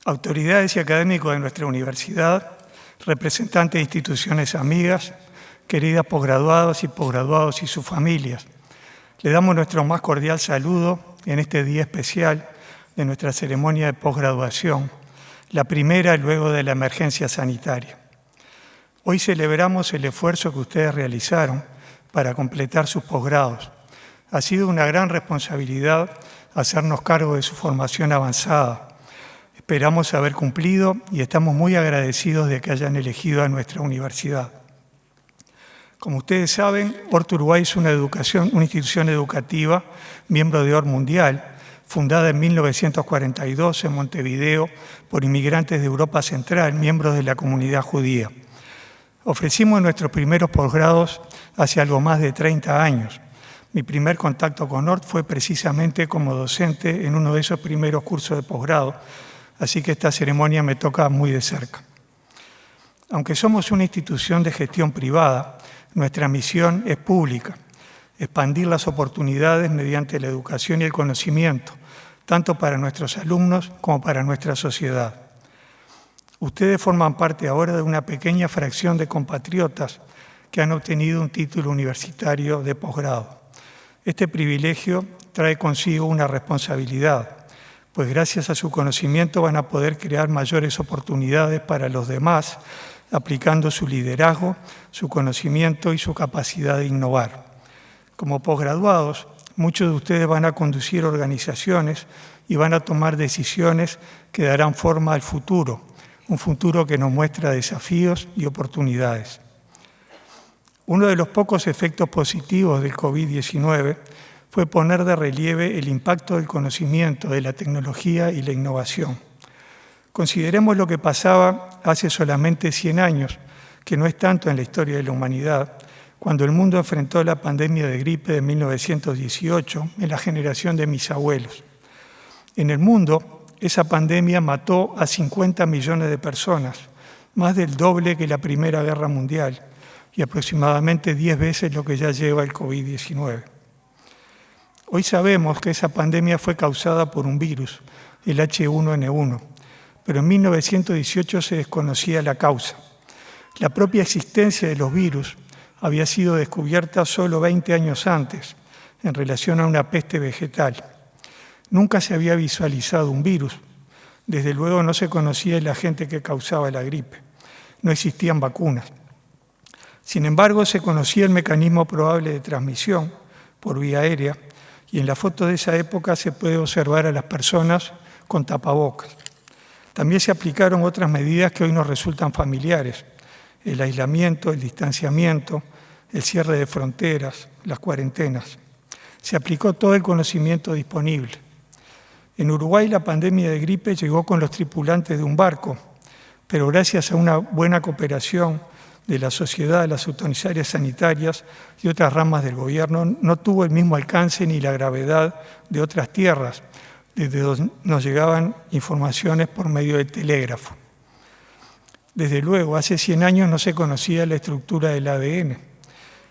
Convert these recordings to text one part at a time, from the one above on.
autoridades y académicos de nuestra universidad, representantes de instituciones amigas, queridas posgraduados y sus familias. Le damos nuestro más cordial saludo en este día especial de nuestra ceremonia de posgraduación, la primera luego de la emergencia sanitaria. Hoy celebramos el esfuerzo que ustedes realizaron para completar sus posgrados. Ha sido una gran responsabilidad hacernos cargo de su formación avanzada. Esperamos haber cumplido y estamos muy agradecidos de que hayan elegido a nuestra universidad. Como ustedes saben, Hort Uruguay es una institución educativa, miembro de Hort Mundial, fundada en 1942 en Montevideo por inmigrantes de Europa Central, miembros de la comunidad judía. Ofrecimos nuestros primeros posgrados hace algo más de 30 años. Mi primer contacto con Hort fue precisamente como docente en uno de esos primeros cursos de posgrado, así que esta ceremonia me toca muy de cerca. Aunque somos una institución de gestión privada, nuestra misión es pública, expandir las oportunidades mediante la educación y el conocimiento, tanto para nuestros alumnos como para nuestra sociedad. Ustedes forman parte ahora de una pequeña fracción de compatriotas que han obtenido un título universitario de posgrado. Este privilegio trae consigo una responsabilidad, pues gracias a su conocimiento van a poder crear mayores oportunidades para los demás, aplicando su liderazgo, su conocimiento y su capacidad de innovar. Como posgraduados, muchos de ustedes van a conducir organizaciones y van a tomar decisiones que darán forma al futuro, un futuro que nos muestra desafíos y oportunidades. Uno de los pocos efectos positivos del COVID-19 fue poner de relieve el impacto del conocimiento, de la tecnología y la innovación. Consideremos lo que pasaba hace solamente 100 años, que no es tanto en la historia de la humanidad, cuando el mundo enfrentó la pandemia de gripe de 1918 en la generación de mis abuelos. En el mundo, esa pandemia mató a 50 millones de personas, más del doble que la Primera Guerra Mundial y aproximadamente 10 veces lo que ya lleva el COVID-19. Hoy sabemos que esa pandemia fue causada por un virus, el H1N1, pero en 1918 se desconocía la causa. La propia existencia de los virus había sido descubierta solo 20 años antes, en relación a una peste vegetal. Nunca se había visualizado un virus. Desde luego no se conocía el agente que causaba la gripe. No existían vacunas. Sin embargo, se conocía el mecanismo probable de transmisión por vía aérea y en la foto de esa época se puede observar a las personas con tapabocas. También se aplicaron otras medidas que hoy nos resultan familiares: el aislamiento, el distanciamiento, el cierre de fronteras, las cuarentenas. Se aplicó todo el conocimiento disponible. En Uruguay la pandemia de gripe llegó con los tripulantes de un barco, pero gracias a una buena cooperación de la sociedad, las autoridades sanitarias y otras ramas del gobierno, no tuvo el mismo alcance ni la gravedad de otras tierras, desde donde nos llegaban informaciones por medio del telégrafo. Desde luego, hace 100 años no se conocía la estructura del ADN,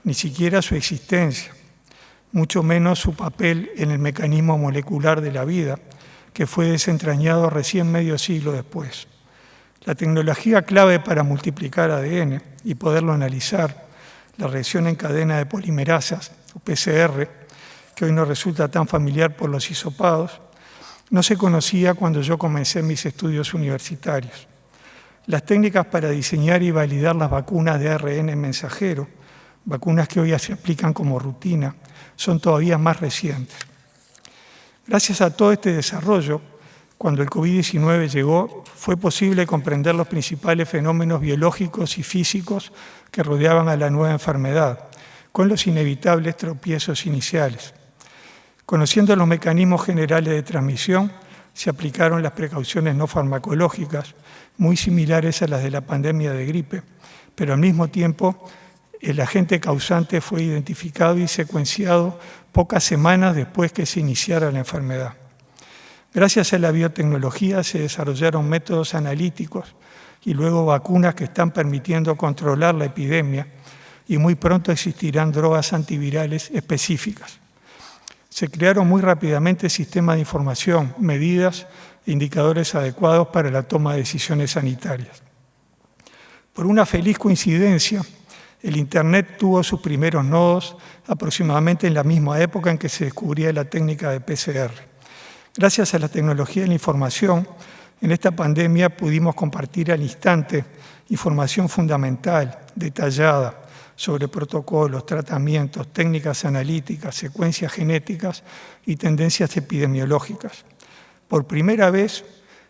ni siquiera su existencia, mucho menos su papel en el mecanismo molecular de la vida, que fue desentrañado recién medio siglo después. La tecnología clave para multiplicar ADN y poderlo analizar, la reacción en cadena de polimerasas, o PCR, que hoy nos resulta tan familiar por los hisopados, no se conocía cuando yo comencé mis estudios universitarios. Las técnicas para diseñar y validar las vacunas de ARN mensajero, vacunas que hoy se aplican como rutina, son todavía más recientes. Gracias a todo este desarrollo, cuando el COVID-19 llegó, fue posible comprender los principales fenómenos biológicos y físicos que rodeaban a la nueva enfermedad, con los inevitables tropiezos iniciales. Conociendo los mecanismos generales de transmisión, se aplicaron las precauciones no farmacológicas, muy similares a las de la pandemia de gripe, pero al mismo tiempo el agente causante fue identificado y secuenciado pocas semanas después que se iniciara la enfermedad. Gracias a la biotecnología se desarrollaron métodos analíticos y luego vacunas que están permitiendo controlar la epidemia y muy pronto existirán drogas antivirales específicas. Se crearon muy rápidamente sistemas de información, medidas e indicadores adecuados para la toma de decisiones sanitarias. Por una feliz coincidencia, el Internet tuvo sus primeros nodos aproximadamente en la misma época en que se descubría la técnica de PCR. Gracias a la tecnología de la información, en esta pandemia pudimos compartir al instante información fundamental, detallada, sobre protocolos, tratamientos, técnicas analíticas, secuencias genéticas y tendencias epidemiológicas. Por primera vez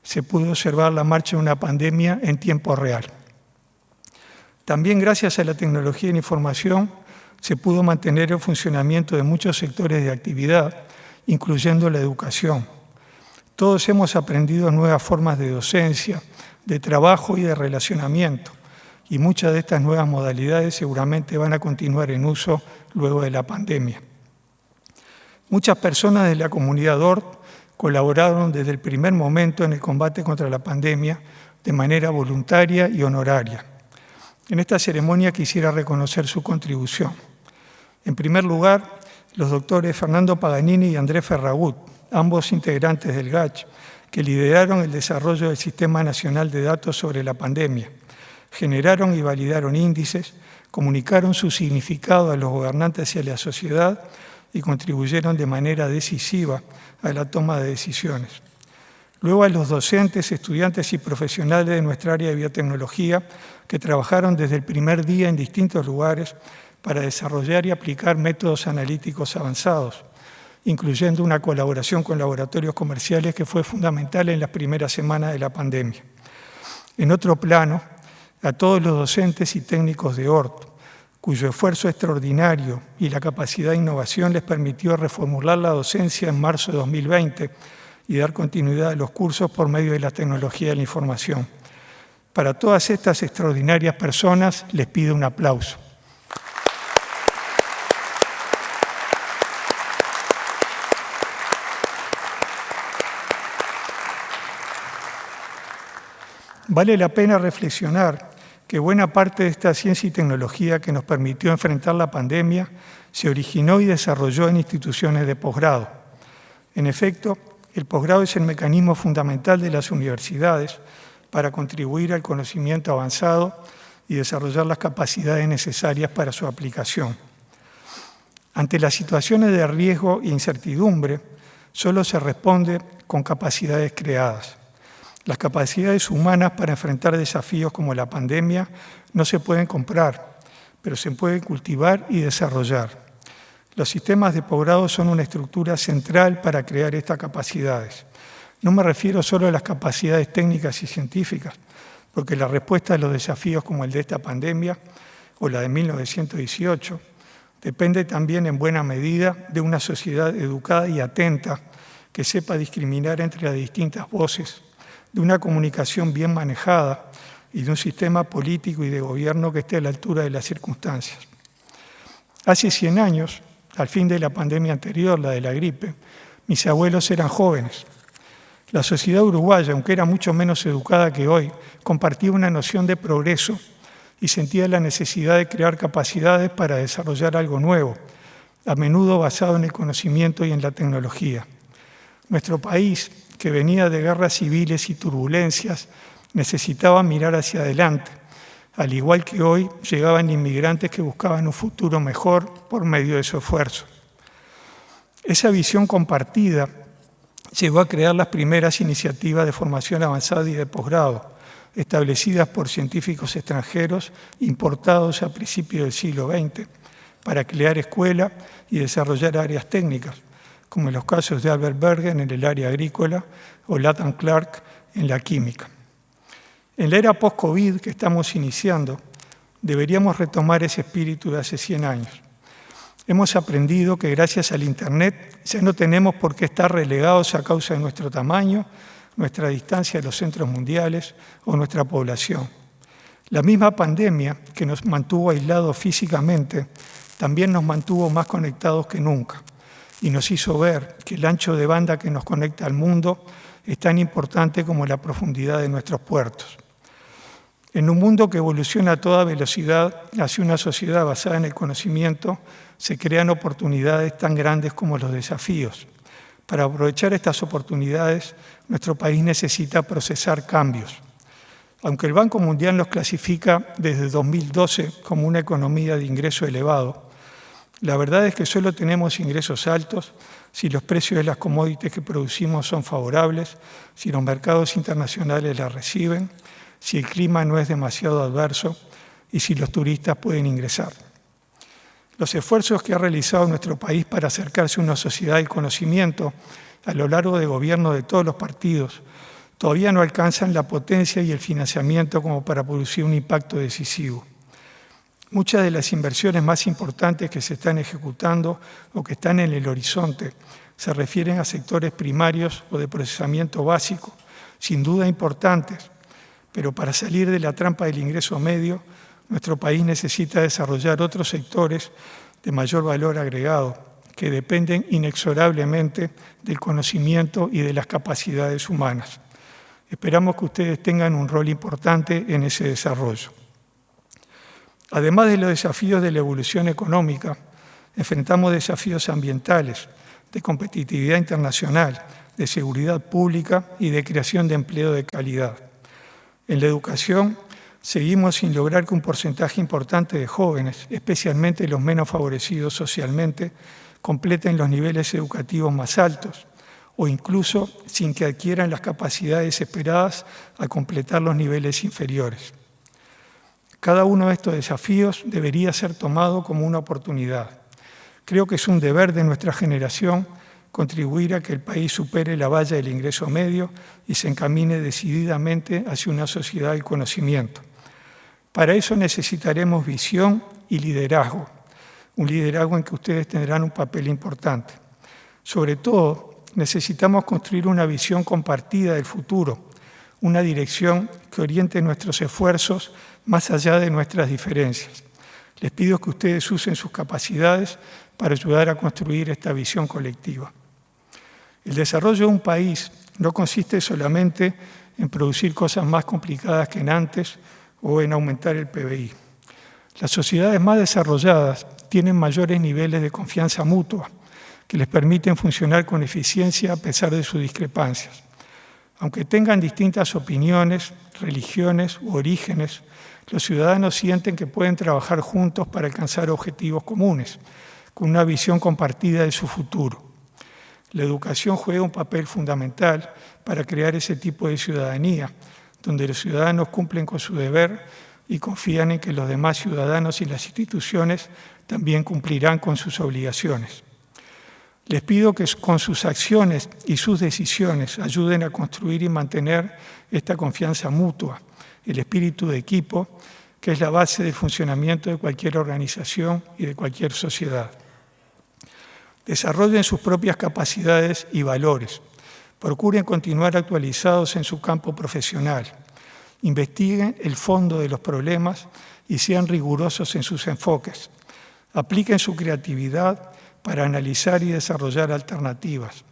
se pudo observar la marcha de una pandemia en tiempo real. También gracias a la tecnología de la información se pudo mantener el funcionamiento de muchos sectores de actividad, incluyendo la educación. Todos hemos aprendido nuevas formas de docencia, de trabajo y de relacionamiento, y muchas de estas nuevas modalidades seguramente van a continuar en uso luego de la pandemia. Muchas personas de la comunidad DORT colaboraron desde el primer momento en el combate contra la pandemia de manera voluntaria y honoraria. En esta ceremonia quisiera reconocer su contribución. En primer lugar, los doctores Fernando Paganini y Andrés Ferragut, ambos integrantes del GACH, que lideraron el desarrollo del Sistema Nacional de Datos sobre la pandemia, generaron y validaron índices, comunicaron su significado a los gobernantes y a la sociedad y contribuyeron de manera decisiva a la toma de decisiones. Luego a los docentes, estudiantes y profesionales de nuestra área de biotecnología que trabajaron desde el primer día en distintos lugares para desarrollar y aplicar métodos analíticos avanzados, incluyendo una colaboración con laboratorios comerciales que fue fundamental en las primeras semanas de la pandemia. En otro plano, a todos los docentes y técnicos de ORT, cuyo esfuerzo extraordinario y la capacidad de innovación les permitió reformular la docencia en marzo de 2020 y dar continuidad a los cursos por medio de la tecnología de la información. Para todas estas extraordinarias personas les pido un aplauso. Vale la pena reflexionar que buena parte de esta ciencia y tecnología que nos permitió enfrentar la pandemia se originó y desarrolló en instituciones de posgrado. En efecto, el posgrado es el mecanismo fundamental de las universidades para contribuir al conocimiento avanzado y desarrollar las capacidades necesarias para su aplicación. Ante las situaciones de riesgo e incertidumbre, solo se responde con capacidades creadas. Las capacidades humanas para enfrentar desafíos como la pandemia no se pueden comprar, pero se pueden cultivar y desarrollar. Los sistemas de posgrado son una estructura central para crear estas capacidades. No me refiero solo a las capacidades técnicas y científicas, porque la respuesta a los desafíos como el de esta pandemia o la de 1918 depende también en buena medida de una sociedad educada y atenta que sepa discriminar entre las distintas voces, de una comunicación bien manejada y de un sistema político y de gobierno que esté a la altura de las circunstancias. Hace 100 años, al fin de la pandemia anterior, la de la gripe, mis abuelos eran jóvenes. La sociedad uruguaya, aunque era mucho menos educada que hoy, compartía una noción de progreso y sentía la necesidad de crear capacidades para desarrollar algo nuevo, a menudo basado en el conocimiento y en la tecnología. Nuestro país, que venía de guerras civiles y turbulencias, necesitaba mirar hacia adelante. Al igual que hoy, llegaban inmigrantes que buscaban un futuro mejor por medio de su esfuerzo. Esa visión compartida llevó a crear las primeras iniciativas de formación avanzada y de posgrado, establecidas por científicos extranjeros importados a principios del siglo XX, para crear escuelas y desarrollar áreas técnicas, como en los casos de Albert Bergen en el área agrícola o Latham Clark en la química. En la era post-COVID que estamos iniciando, deberíamos retomar ese espíritu de hace 100 años. Hemos aprendido que gracias al Internet ya no tenemos por qué estar relegados a causa de nuestro tamaño, nuestra distancia de los centros mundiales o nuestra población. La misma pandemia que nos mantuvo aislados físicamente también nos mantuvo más conectados que nunca y nos hizo ver que el ancho de banda que nos conecta al mundo es tan importante como la profundidad de nuestros puertos. En un mundo que evoluciona a toda velocidad hacia una sociedad basada en el conocimiento, se crean oportunidades tan grandes como los desafíos. Para aprovechar estas oportunidades, nuestro país necesita procesar cambios. Aunque el Banco Mundial nos clasifica desde 2012 como una economía de ingreso elevado, la verdad es que solo tenemos ingresos altos si los precios de las commodities que producimos son favorables, si los mercados internacionales las reciben, si el clima no es demasiado adverso y si los turistas pueden ingresar. Los esfuerzos que ha realizado nuestro país para acercarse a una sociedad del conocimiento a lo largo de gobiernos de todos los partidos todavía no alcanzan la potencia y el financiamiento como para producir un impacto decisivo. Muchas de las inversiones más importantes que se están ejecutando o que están en el horizonte se refieren a sectores primarios o de procesamiento básico, sin duda importantes, pero para salir de la trampa del ingreso medio, nuestro país necesita desarrollar otros sectores de mayor valor agregado que dependen inexorablemente del conocimiento y de las capacidades humanas. Esperamos que ustedes tengan un rol importante en ese desarrollo. Además de los desafíos de la evolución económica, enfrentamos desafíos ambientales, de competitividad internacional, de seguridad pública y de creación de empleo de calidad. En la educación, seguimos sin lograr que un porcentaje importante de jóvenes, especialmente los menos favorecidos socialmente, completen los niveles educativos más altos o incluso sin que adquieran las capacidades esperadas al completar los niveles inferiores. Cada uno de estos desafíos debería ser tomado como una oportunidad. Creo que es un deber de nuestra generación contribuir a que el país supere la valla del ingreso medio y se encamine decididamente hacia una sociedad del conocimiento. Para eso necesitaremos visión y liderazgo, un liderazgo en que ustedes tendrán un papel importante. Sobre todo, necesitamos construir una visión compartida del futuro, una dirección que oriente nuestros esfuerzos más allá de nuestras diferencias. Les pido que ustedes usen sus capacidades para ayudar a construir esta visión colectiva. El desarrollo de un país no consiste solamente en producir cosas más complicadas que en antes o en aumentar el PBI. Las sociedades más desarrolladas tienen mayores niveles de confianza mutua que les permiten funcionar con eficiencia a pesar de sus discrepancias. Aunque tengan distintas opiniones, religiones u orígenes, los ciudadanos sienten que pueden trabajar juntos para alcanzar objetivos comunes, con una visión compartida de su futuro. La educación juega un papel fundamental para crear ese tipo de ciudadanía, donde los ciudadanos cumplen con su deber y confían en que los demás ciudadanos y las instituciones también cumplirán con sus obligaciones. Les pido que con sus acciones y sus decisiones ayuden a construir y mantener esta confianza mutua, el espíritu de equipo, que es la base del funcionamiento de cualquier organización y de cualquier sociedad. Desarrollen sus propias capacidades y valores. Procuren continuar actualizados en su campo profesional. Investiguen el fondo de los problemas y sean rigurosos en sus enfoques. Apliquen su creatividad para analizar y desarrollar alternativas.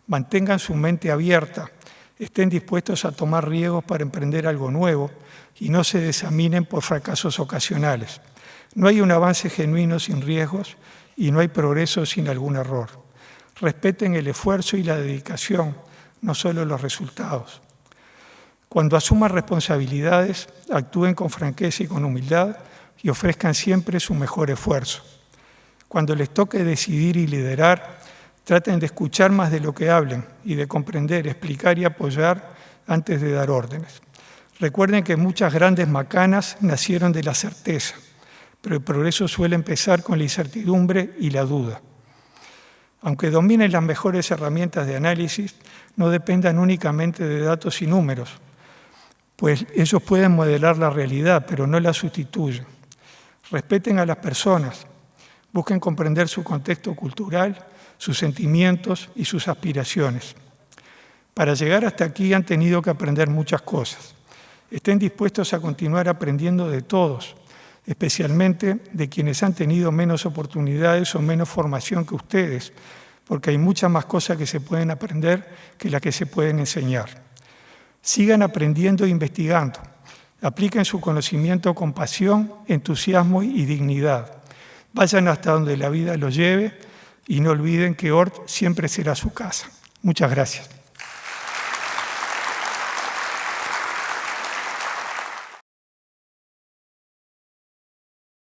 Mantengan su mente abierta, estén dispuestos a tomar riesgos para emprender algo nuevo y no se desaminen por fracasos ocasionales. No hay un avance genuino sin riesgos y no hay progreso sin algún error. Respeten el esfuerzo y la dedicación, no solo los resultados. Cuando asuman responsabilidades, actúen con franqueza y con humildad y ofrezcan siempre su mejor esfuerzo. Cuando les toque decidir y liderar, traten de escuchar más de lo que hablen y de comprender, explicar y apoyar antes de dar órdenes. Recuerden que muchas grandes macanas nacieron de la certeza, pero el progreso suele empezar con la incertidumbre y la duda. Aunque dominen las mejores herramientas de análisis, no dependan únicamente de datos y números, pues ellos pueden modelar la realidad, pero no la sustituyen. Respeten a las personas, busquen comprender su contexto cultural, sus sentimientos y sus aspiraciones. Para llegar hasta aquí han tenido que aprender muchas cosas. Estén dispuestos a continuar aprendiendo de todos, especialmente de quienes han tenido menos oportunidades o menos formación que ustedes, porque hay muchas más cosas que se pueden aprender que las que se pueden enseñar. Sigan aprendiendo e investigando. Apliquen su conocimiento con pasión, entusiasmo y dignidad. Vayan hasta donde la vida los lleve y no olviden que ORT siempre será su casa. Muchas gracias.